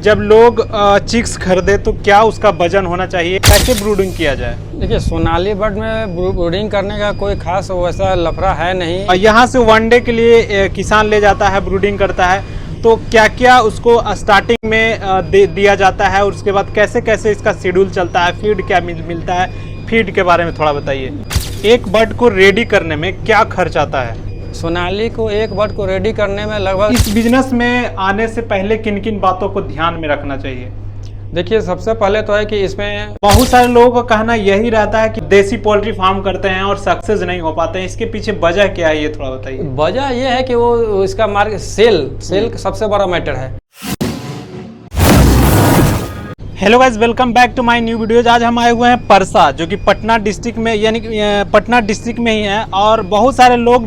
जब लोग चिक्स खरीदे तो क्या उसका वजन होना चाहिए, कैसे ब्रूडिंग किया जाए? देखिए, सोनाली बर्ड में ब्रूडिंग करने का कोई खास वैसा लफड़ा है नहीं। और यहाँ से वनडे के लिए किसान ले जाता है, ब्रूडिंग करता है, तो क्या क्या उसको स्टार्टिंग में दिया जाता है और उसके बाद कैसे कैसे इसका शेड्यूल चलता है, फीड क्या मिलता है, फीड के बारे में थोड़ा बताइए। एक बर्ड को रेडी करने में क्या खर्च आता है? सोनाली को एक बर्ड को रेडी करने में लगभग इस बिजनेस में आने से पहले किन किन बातों को ध्यान में रखना चाहिए? देखिए, सबसे पहले तो है कि इसमें बहुत सारे लोगों का कहना यही रहता है कि देसी पोल्ट्री फार्म करते हैं और सक्सेस नहीं हो पाते हैं, इसके पीछे वजह क्या है, ये थोड़ा बताइए। वजह यह है कि वो इसका मार्केट सेल सबसे बड़ा मैटर है। Hello guys, welcome back to my new videos. आज हम आए हुए हैं परसा, जो कि पटना डिस्ट्रिक्ट में, यानी पटना डिस्ट्रिक्ट में ही है। और बहुत सारे लोग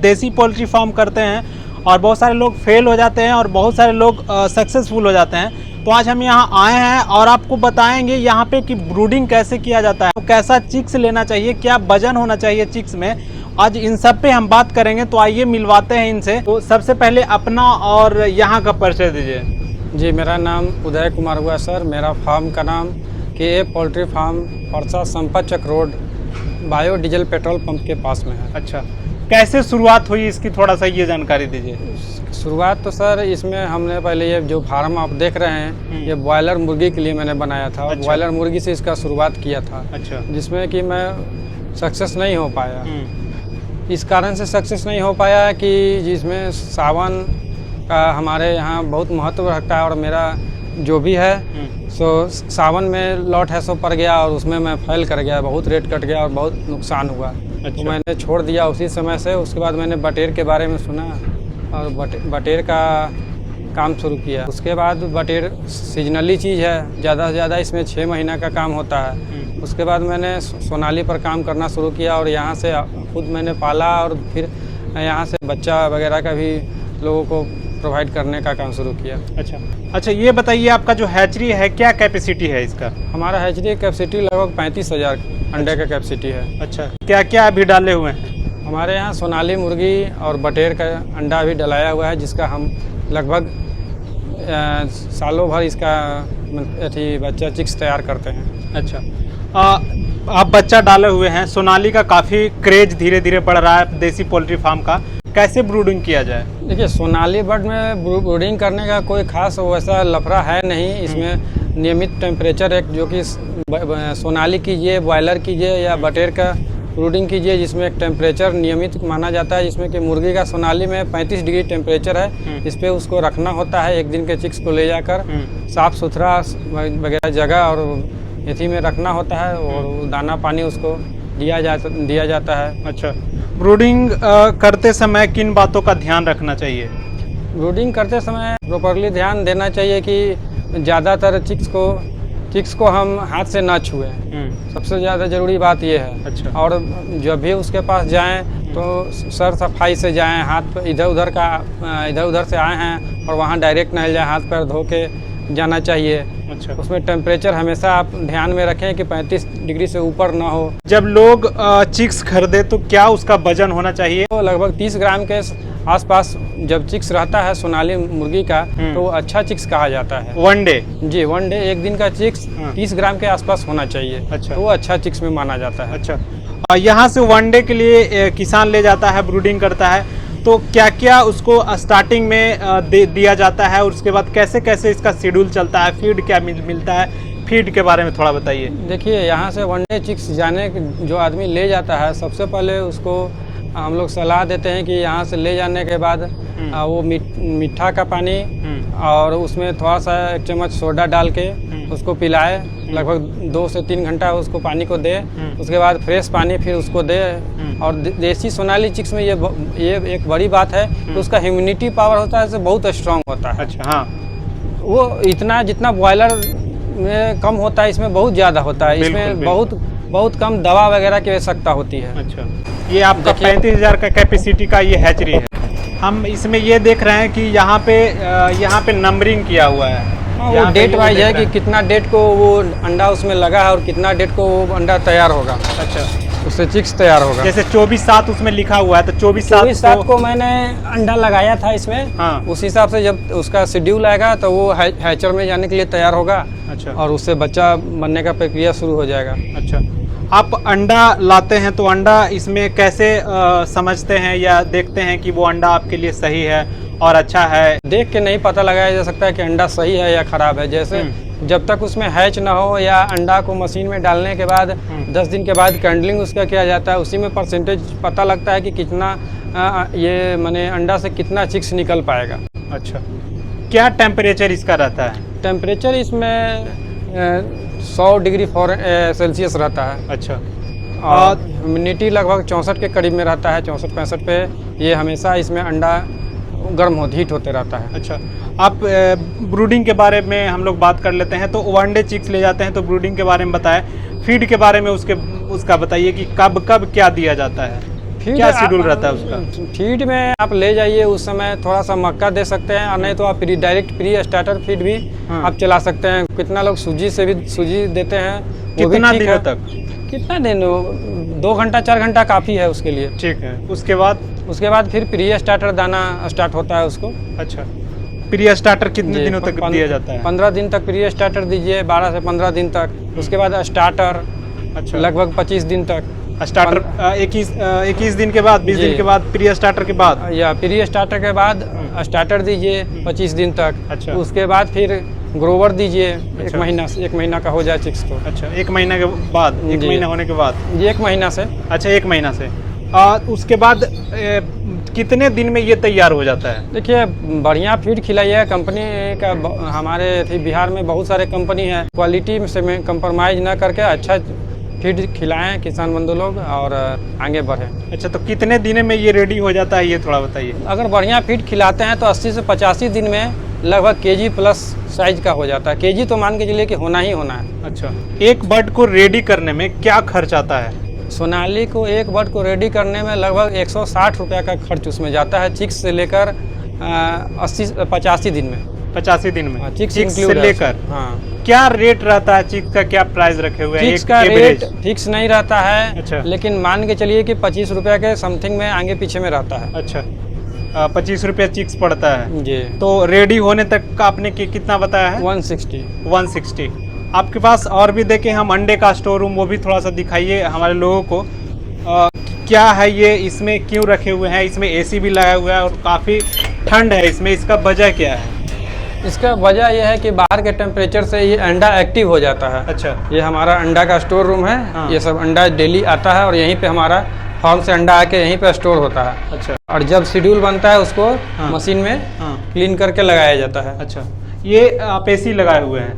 देसी पोल्ट्री फार्म करते हैं और बहुत सारे लोग फेल हो जाते हैं और बहुत सारे लोग सक्सेसफुल हो जाते हैं। तो आज हम यहाँ आए हैं और आपको बताएंगे यहाँ पे कि ब्रूडिंग कैसे किया जाता है, कैसा चिक्स लेना चाहिए, क्या वजन होना चाहिए चिक्स में। आज इन सब पे हम बात करेंगे, तो आइए मिलवाते हैं इनसे। तो सबसे पहले अपना और यहाँ का परिचय दीजिए। जी, मेरा नाम उदय कुमार हुआ सर। मेरा फार्म का नाम के poultry farm, Parsa Sampatchak road, bio diesel petrol pump के पास में है। अच्छा, कैसे शुरुआत हुई इसकी, थोड़ा सा ये जानकारी दीजिए। शुरुआत तो सर इसमें हमने पहले ये जो फार्म आप देख रहे हैं, ये बॉयलर मुर्गी के लिए मैंने बनाया था। अच्छा। बॉयलर मुर्गी से इसका शुरुआत किया था। अच्छा। जिसमें कि मैं सक्सेस नहीं हो पाया। इस कारण से सक्सेस नहीं हो पाया कि जिसमें सावन का हमारे यहाँ बहुत महत्व रखता है और मेरा जो भी है सो सावन में लॉट है सो पड़ गया और उसमें मैं फेल कर गया, बहुत रेट कट गया और बहुत नुकसान हुआ। अच्छा। तो मैंने छोड़ दिया उसी समय से। उसके बाद मैंने बटेर के बारे में सुना और बटेर का काम शुरू किया। उसके बाद बटेर सीजनली चीज़ है, ज़्यादा से ज़्यादा इसमें 6 महीना का काम होता है। उसके बाद मैंने सोनाली पर काम करना शुरू किया और यहाँ से खुद मैंने पाला और फिर यहाँ से बच्चा वगैरह का भी लोगों को प्रोवाइड करने का काम शुरू किया। अच्छा, ये बताइए आपका जो हैचरी है क्या कैपेसिटी है इसका? हमारा हैचरी कैपेसिटी लगभग 35,000 अंडे का कैपेसिटी है। अच्छा, क्या क्या अभी डाले हुए हैं? हमारे यहाँ सोनाली मुर्गी और बटेर का अंडा भी डलाया हुआ है, जिसका हम लगभग सालों भर इसका बच्चा चिक्स तैयार करते हैं। अच्छा, आप बच्चा डाले हुए हैं। सोनाली का काफ़ी क्रेज धीरे धीरे बढ़ रहा है देसी पोल्ट्री फार्म का, कैसे ब्रूडिंग किया जाए? देखिए, सोनाली बर्ड में ब्रूडिंग करने का कोई खास वैसा लफड़ा है नहीं। इसमें नियमित टेम्परेचर एक, जो कि सोनाली कीजिए, बॉयलर कीजिए या बटेर का ब्रूडिंग कीजिए, जिसमें एक टेम्परेचर नियमित माना जाता है, जिसमें कि मुर्गी का सोनाली में 35 डिग्री टेम्परेचर है। इस पर उसको रखना होता है। एक दिन के चिक्स को ले जाकर साफ़ सुथरा वगैरह जगह और एथी में रखना होता है और दाना पानी उसको दिया जाता है। अच्छा, ब्रूडिंग करते समय किन बातों का ध्यान रखना चाहिए? ब्रूडिंग करते समय प्रॉपरली ध्यान देना चाहिए कि ज़्यादातर चिक्स को हम हाथ से ना छुएं। सबसे ज़्यादा ज़रूरी बात ये है। अच्छा। और जब भी उसके पास जाएं तो सर सफाई से जाएं। हाथ पर इधर उधर से आए हैं और वहाँ डायरेक्ट नहीं जाए, हाथ पैर धो के जाना चाहिए। अच्छा। उसमें टेम्परेचर हमेशा आप ध्यान में रखें कि 35 डिग्री से ऊपर ना हो। जब लोग चिक्स खरीदे तो क्या उसका वजन होना चाहिए? तो लगभग 30 ग्राम के आसपास जब चिक्स रहता है सोनाली मुर्गी का, तो अच्छा चिक्स कहा जाता है। वनडे? जी, वनडे एक दिन का चिक्स 30 ग्राम के आसपास होना चाहिए। अच्छा। तो वो अच्छा चिक्स में माना जाता है। अच्छा, यहाँ से वनडे के लिए किसान ले जाता है, ब्रूडिंग करता है, तो क्या क्या उसको स्टार्टिंग में दिया जाता है और उसके बाद कैसे कैसे इसका शेड्यूल चलता है, फीड क्या मिलता है, फीड के बारे में थोड़ा बताइए। देखिए, यहाँ से वनडे चिक्स जाने जो आदमी ले जाता है, सबसे पहले उसको हम लोग सलाह देते हैं कि यहाँ से ले जाने के बाद वो मीठा का पानी और उसमें थोड़ा सा 1 चम्मच सोडा डाल के उसको पिलाए। लगभग 2 से 3 घंटा उसको पानी को दे। उसके बाद फ्रेश पानी फिर उसको दे। और देसी सोनाली चिक्स में ये एक बड़ी बात है कि उसका इम्यूनिटी पावर होता है, बहुत स्ट्रांग होता है। अच्छा। हाँ, वो इतना जितना बॉयलर में कम होता है, इसमें बहुत ज़्यादा होता है। इसमें बहुत कम दवा वगैरह की आवश्यकता होती है। अच्छा, ये आपका 35,000 का कैपेसिटी का ये हैचरी है। हम इसमें ये देख रहे हैं कि यहाँ पे नंबरिंग किया हुआ है। वो डेट वाइज है कि कितना डेट को वो अंडा उसमें लगा है और कितना डेट को वो अंडा तैयार होगा। अच्छा, उससे चिक्स तैयार होगा। जैसे 24/7 उसमें लिखा हुआ है, तो 24/7 को मैंने अंडा लगाया था इसमें। हाँ। उस हिसाब से जब उसका शेड्यूल आएगा तो वो हैचर में जाने के लिए तैयार होगा। अच्छा। और उससे बच्चा बनने का प्रक्रिया शुरू हो जाएगा। अच्छा, आप अंडा लाते हैं तो अंडा इसमें कैसे समझते हैं या देखते हैं कि वो अंडा आपके लिए सही है और अच्छा है? देख के नहीं पता लगाया जा सकता है कि अंडा सही है या खराब है। जैसे जब तक उसमें हैच ना हो या अंडा को मशीन में डालने के बाद 10 दिन के बाद कैंडलिंग उसका किया जाता है, उसी में परसेंटेज पता लगता है कि कितना ये माने अंडा से कितना चिक्स निकल पाएगा। अच्छा, क्या टेम्परेचर इसका रहता है? टेम्परेचर इसमें 100 डिग्री सेल्सियस रहता है। अच्छा, और ह्यूमिडिटी लगभग 64 के करीब में रहता है। 64-65 पे ये हमेशा इसमें अंडा गर्म हीट होते रहता है। अच्छा, आप ब्रूडिंग के बारे में हम लोग बात कर लेते हैं। तो वनडे चिक्स ले जाते हैं तो ब्रूडिंग के बारे में बताएं, फीड के बारे में उसका बताइए कि कब कब क्या दिया जाता है, क्या शेड्यूल रहता है उसका? फीड में आप ले जाइए, उस समय थोड़ा सा मक्का दे सकते हैं, और नहीं तो आप डायरेक्ट प्री स्टार्टर फीड भी आप चला सकते हैं। कितना लोग सूजी से भी सूजी देते हैं, कितना दिनों तक? कितना दिन, 2 घंटा 4 घंटा काफ़ी है उसके लिए। ठीक है, उसके बाद फिर प्री स्टार्टर दाना स्टार्ट होता है उसको। अच्छा, प्री स्टार्टर कितने दिनों तक दिया जाता है? 15 दिन तक प्री स्टार्टर दीजिए, 12 से 15 दिन तक। उसके बाद स्टार्टर। अच्छा, लगभग 25 दिन तक स्टार्टर। 21 दिन के बाद, 20 दिन के बाद प्री स्टार्टर के बाद, या प्री स्टार्टर के बाद स्टार्टर दीजिए 25 दिन तक। अच्छा, उसके बाद फिर ग्रोवर दीजिए। अच्छा। 1 महीना का हो जाए चिक्स तो। अच्छा, 1 महीना के बाद, 1 महीना होने के बाद? ये 1 महीना से। अच्छा, 1 महीना से। उसके बाद कितने दिन में ये तैयार हो जाता है? देखिए, बढ़िया फीड खिलाइए। कंपनी का हमारे बिहार में बहुत सारे कंपनी है, क्वालिटी से कंप्रोमाइज़ ना करके अच्छा फीड खिलाएं किसान बंधु लोग और आगे बढ़ें। अच्छा, तो कितने दिन में ये रेडी हो जाता है, ये थोड़ा बताइए। अगर बढ़िया फीड खिलाते हैं तो 80 से 85 दिन में लगभग केजी प्लस साइज का हो जाता है। केजी तो मान के चलिए कि होना ही होना है। अच्छा, एक बर्ड को रेडी करने में क्या खर्च आता है? सोनाली को एक बर्ड को रेडी करने में लगभग 160 रुपये का खर्च उसमें जाता है, चिक्स से लेकर 85 दिन में। 85 दिन में चिक्स से लेकर? हाँ। क्या रेट रहता है चिक्स का, क्या प्राइस रखे हुए हैं? चिक्स का रेट फिक्स नहीं रहता है। अच्छा। लेकिन मान के चलिए कि 25 रुपये के समथिंग में आगे पीछे में रहता है। अच्छा, 25 रुपये चिक्स पड़ता है जी। तो रेडी होने तक का आपने कितना बताया है? 160। आपके पास और भी देखें हम अंडे का स्टोर रूम, वो भी थोड़ा सा दिखाइए हमारे लोगों को। क्या है ये, इसमें क्यों रखे हुए हैं? इसमें एसी भी लगा हुआ है और काफ़ी ठंड है इसमें, इसका वजह क्या है? इसका वजह यह है कि बाहर के टेम्परेचर से ये अंडा एक्टिव हो जाता है। अच्छा, ये हमारा अंडा का स्टोर रूम है। हाँ। ये सब अंडा डेली आता है और यहीं पे हमारा फार्म से अंडा आके यहीं पे स्टोर होता है। अच्छा, और जब शेड्यूल बनता है उसको हाँ। मशीन में हाँ। क्लीन करके लगाया जाता है। अच्छा, ये आप एसी लगाए हुए हैं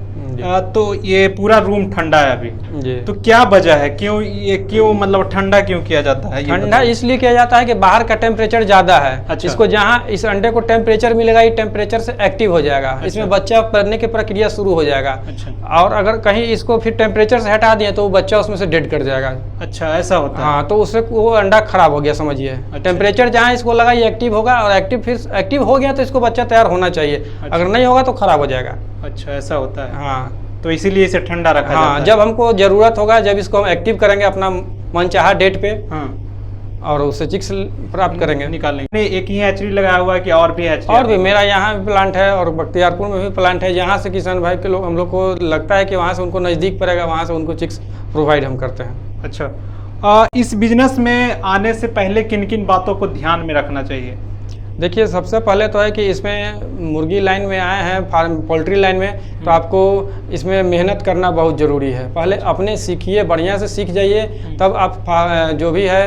तो ये पूरा रूम ठंडा है अभी जी। तो क्या वजह है, क्यों मतलब ठंडा क्यों किया जाता है? ठंडा इसलिए किया जाता है कि बाहर का टेम्परेचर ज़्यादा है। अच्छा। इसको जहाँ इस अंडे को टेम्परेचर मिलेगा, ये टेम्परेचर से एक्टिव हो जाएगा। अच्छा। इसमें बच्चा बनने की प्रक्रिया शुरू हो जाएगा। अच्छा। और अगर कहीं इसको फिर टेम्परेचर से हटा दिए तो वो बच्चा उसमें से डेड कर जाएगा। अच्छा, ऐसा होता है? हाँ, तो उससे वो अंडा खराब हो गया समझिए। अच्छा। टेम्परेचर जहाँ इसको लगा ये एक्टिव होगा, और एक्टिव हो गया तो इसको बच्चा तैयार होना चाहिए। अच्छा। अगर नहीं होगा तो खराब हो जाएगा। अच्छा, ऐसा होता है। हाँ, तो इसीलिए इसे ठंडा रखा जाता है। जब हमको ज़रूरत होगा, जब इसको हम एक्टिव करेंगे अपना मनचाहा डेट पे, हाँ, और उससे चिक्स प्राप्त करेंगे, निकालेंगे। एक ही हैचरी लगाया हुआ है कि और भी हैचरी? और भी मेरा यहाँ भी प्लांट है और बख्तियारपुर में भी प्लांट है। जहाँ से किसान भाई के लोग हम लोग को लगता है कि वहाँ से उनको नज़दीक पड़ेगा, वहाँ से उनको चिक्स प्रोवाइड हम करते हैं। अच्छा, इस बिजनेस में आने से पहले किन किन बातों को ध्यान में रखना चाहिए? देखिए, सबसे पहले तो है कि इसमें मुर्गी लाइन में आए हैं, फार्म पोल्ट्री लाइन में, तो आपको इसमें मेहनत करना बहुत ज़रूरी है। पहले अपने सीखिए, बढ़िया से सीख जाइए, तब आप जो भी है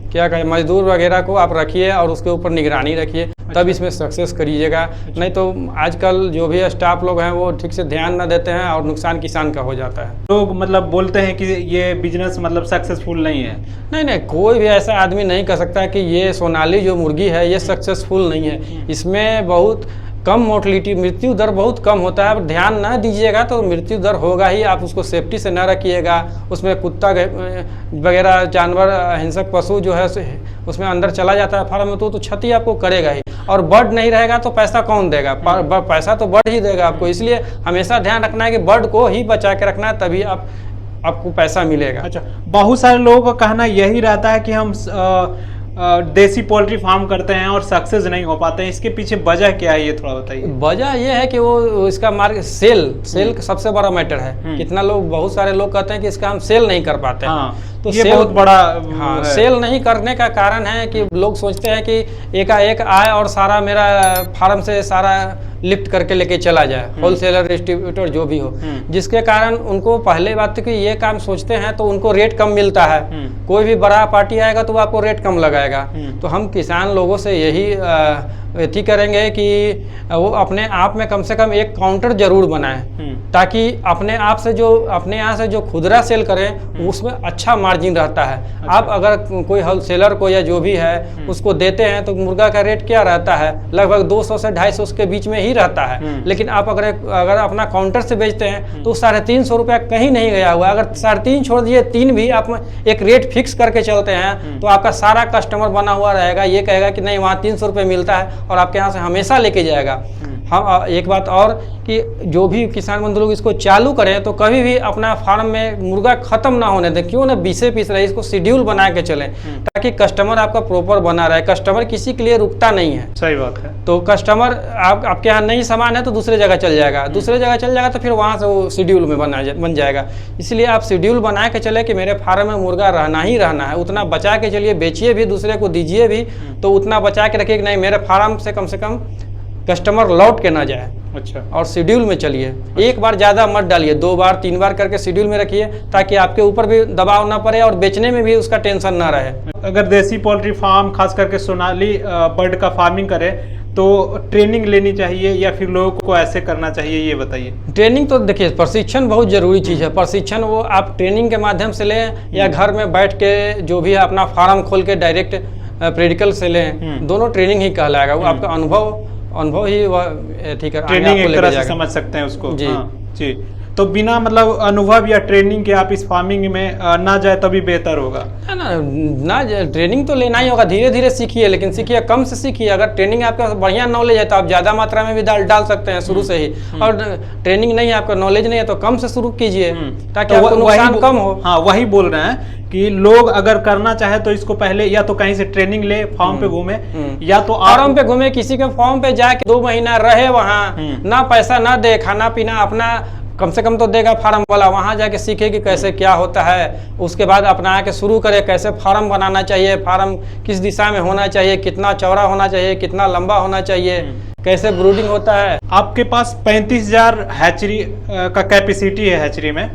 क्या कहें, मजदूर वगैरह को आप रखिए और उसके ऊपर निगरानी रखिए, तब इसमें सक्सेस करिएगा। नहीं तो आजकल जो भी स्टाफ लोग हैं वो ठीक से ध्यान न देते हैं और नुकसान किसान का हो जाता है। लोग मतलब बोलते हैं कि ये बिजनेस मतलब सक्सेसफुल नहीं है। नहीं, कोई भी ऐसा आदमी नहीं कह सकता कि ये सोनाली जो मुर्गी है ये सक्सेसफुल नहीं है। इसमें बहुत कम मोर्टलिटी, मृत्यु दर बहुत कम होता है। अब ध्यान ना दीजिएगा तो मृत्यु दर होगा ही। आप उसको सेफ्टी से ना रखिएगा, उसमें कुत्ता वगैरह जानवर, हिंसक पशु जो है उसमें अंदर चला जाता है फार्म में, तो क्षति आपको करेगा ही। और बर्ड नहीं रहेगा तो पैसा कौन देगा? पैसा तो बर्ड ही देगा आपको। इसलिए हमेशा ध्यान रखना है कि बर्ड को ही बचा के रखना है, तभी आप आपको पैसा मिलेगा। अच्छा, बहुत सारे लोगों का कहना यही रहता है कि हम देसी पोल्ट्री फार्म करते हैं और सक्सेस नहीं हो पाते हैं, इसके पीछे वजह क्या है, ये थोड़ा बताइए। वजह ये है कि वो इसका मार्केट सेल सबसे बड़ा मैटर है। कितना लोग, बहुत सारे लोग कहते हैं कि इसका हम सेल नहीं कर पाते। हाँ, तो ये बहुत बड़ा हाँ, सेल नहीं करने का कारण है कि लोग सोचते हैं कि एकाएक आए और सारा मेरा फार्म से सारा लिफ्ट करके लेके चला जाए, होलसेलर डिस्ट्रीब्यूटर जो भी हो, जिसके कारण उनको पहले बात कि ये काम सोचते हैं तो उनको रेट कम मिलता है। कोई भी बड़ा पार्टी आएगा तो वो आपको रेट कम लगाएगा। तो हम किसान लोगों से यही एथी करेंगे कि वो अपने आप में कम से कम एक काउंटर जरूर बनाएं, ताकि अपने आप से जो अपने यहाँ से जो खुदरा सेल करें उसमें अच्छा मार्जिन रहता है। अच्छा। आप अगर कोई होलसेलर को या जो भी है उसको देते हैं तो मुर्गा का रेट क्या रहता है, लगभग 200 से 250 के बीच में ही रहता है। लेकिन आप अगर अपना काउंटर से बेचते हैं तो 350 रुपया कहीं नहीं गया हुआ। अगर 350 छोड़ दिए 3 भी आप एक रेट फिक्स करके चलते हैं तो आपका सारा कस्टमर बना हुआ रहेगा, ये कहेगा कि नहीं वहाँ 300 रुपये मिलता है और आपके यहाँ से हमेशा लेके जाएगा। हम एक बात और कि जो भी किसान बंधु लोग इसको चालू करें तो कभी भी अपना फार्म में मुर्गा खत्म ना होने दें, क्यों ना 20 पीस रहे, इसको शेड्यूल बना के चलें ताकि कस्टमर आपका प्रॉपर बना रहे। कस्टमर किसी के लिए रुकता नहीं है। सही बात है। तो कस्टमर आपके यहाँ नहीं सामान है तो दूसरे जगह चल जाएगा, दूसरे जगह चल जाएगा तो फिर वहाँ से वो शेड्यूल में बन जाएगा। इसलिए आप शेड्यूल बना के चले कि मेरे फार्म में मुर्गा रहना ही रहना है, उतना बचा के चलिए, बेचिए भी, दूसरे को दीजिए भी, तो उतना बचा के रखिए कि नहीं मेरे फार्म से कम कस्टमर लौट के ना जाए। अच्छा। और शेड्यूल में चलिए। अच्छा। एक बार ज़्यादा मत डालिए, 2 बार 3 बार करके शेड्यूल में रखिए ताकि आपके ऊपर भी दबाव ना पड़े और बेचने में भी उसका टेंशन ना रहे। अगर देसी पोल्ट्री फार्म खास करके सोनाली बर्ड का फार्मिंग करे तो ट्रेनिंग लेनी चाहिए या फिर लोगों को ऐसे करना चाहिए, ये बताइए। ट्रेनिंग तो देखिए, प्रशिक्षण बहुत जरूरी चीज़ है। प्रशिक्षण वो आप ट्रेनिंग के माध्यम से लें या घर में बैठ के जो भी अपना फार्म खोल के डायरेक्ट प्रैक्टिकल से लें, दोनों ट्रेनिंग ही कहलाएगा। वो आपका अनुभव ही वह ठीक है, ट्रेनिंग एक तरह से समझ सकते हैं उसको। जी। हाँ, जी। तो बिना मतलब अनुभव या ट्रेनिंग के आप इस फार्मिंग में ना जाए तभी बेहतर होगा ना ट्रेनिंग तो लेना ही होगा, धीरे धीरे सीखिए, लेकिन सीखिए कम से सीखिए। अगर ट्रेनिंग आपका बढ़िया नॉलेज है तो आप ज़्यादा मात्रा में भी डाल सकते हैं शुरू से ही, और ट्रेनिंग नहीं है, आपका नॉलेज नहीं है तो कम से शुरू कीजिए ताकि आपको नुकसान कम हो। हाँ, वही बोल रहे हैं कि लोग अगर करना चाहे तो इसको पहले या तो कहीं से ट्रेनिंग ले, फार्म पे घूमे, या तो फार्म पे घूमे, किसी के फार्म पे जाके 2 महीना रहे वहाँ, ना पैसा ना दे, खाना पीना अपना कम से कम तो देगा फार्म वाला, वहाँ जाके सीखे कि कैसे क्या होता है, उसके बाद अपना के शुरू करे कैसे फार्म बनाना चाहिए, फार्म किस दिशा में होना चाहिए, कितना चौड़ा होना चाहिए, कितना लंबा होना चाहिए, कैसे ब्रूडिंग होता है। आपके पास 35,000 हैचरी का कैपेसिटी है हैचरी में,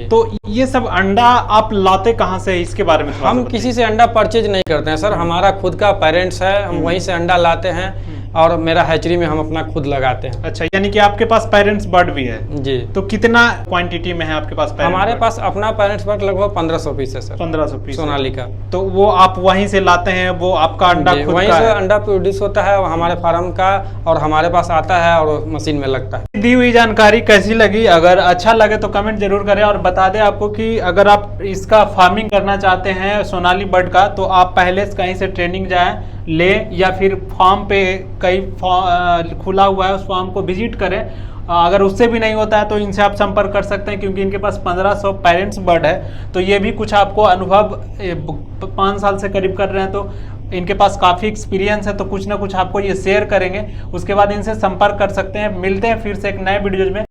तो ये सब अंडा आप लाते कहाँ से, इसके बारे में? हम किसी से अंडा परचेज नहीं करते हैं सर, हमारा खुद का पेरेंट्स है, हम वहीं से अंडा लाते हैं और मेरा हैचरी में हम अपना खुद लगाते हैं। अच्छा, यानी कि आपके पास पेरेंट्स बर्ड भी है? जी। तो कितना क्वांटिटी में है आपके पास? हमारे पास अपना पेरेंट्स बर्ड लगभग 1500 पीस है सर। 1500 पीस सोनाली का। तो वो आप वहीं से लाते हैं, वो आपका अंडा खुद वहीं से अंडा प्रोड्यूस होता है हमारे फार्म का और हमारे पास आता है और मशीन में लगता है। दी हुई जानकारी कैसी लगी? अगर अच्छा लगे तो कमेंट जरूर करें और बता दें आपको कि अगर आप इसका फार्मिंग करना चाहते हैं सोनाली बर्ड का, तो आप पहले से कहीं से ट्रेनिंग जाएं ले या फिर फार्म पे कहीं खुला हुआ है उस फार्म को विजिट करें। अगर उससे भी नहीं होता है तो इनसे आप संपर्क कर सकते हैं, क्योंकि इनके पास 1500 पेरेंट्स बर्ड है। तो ये भी कुछ आपको अनुभव 5 साल से करीब कर रहे हैं, तो इनके पास काफ़ी एक्सपीरियंस है, तो कुछ ना कुछ आपको ये शेयर करेंगे। उसके बाद इनसे संपर्क कर सकते हैं। मिलते हैं फिर से एक नए वीडियोज में।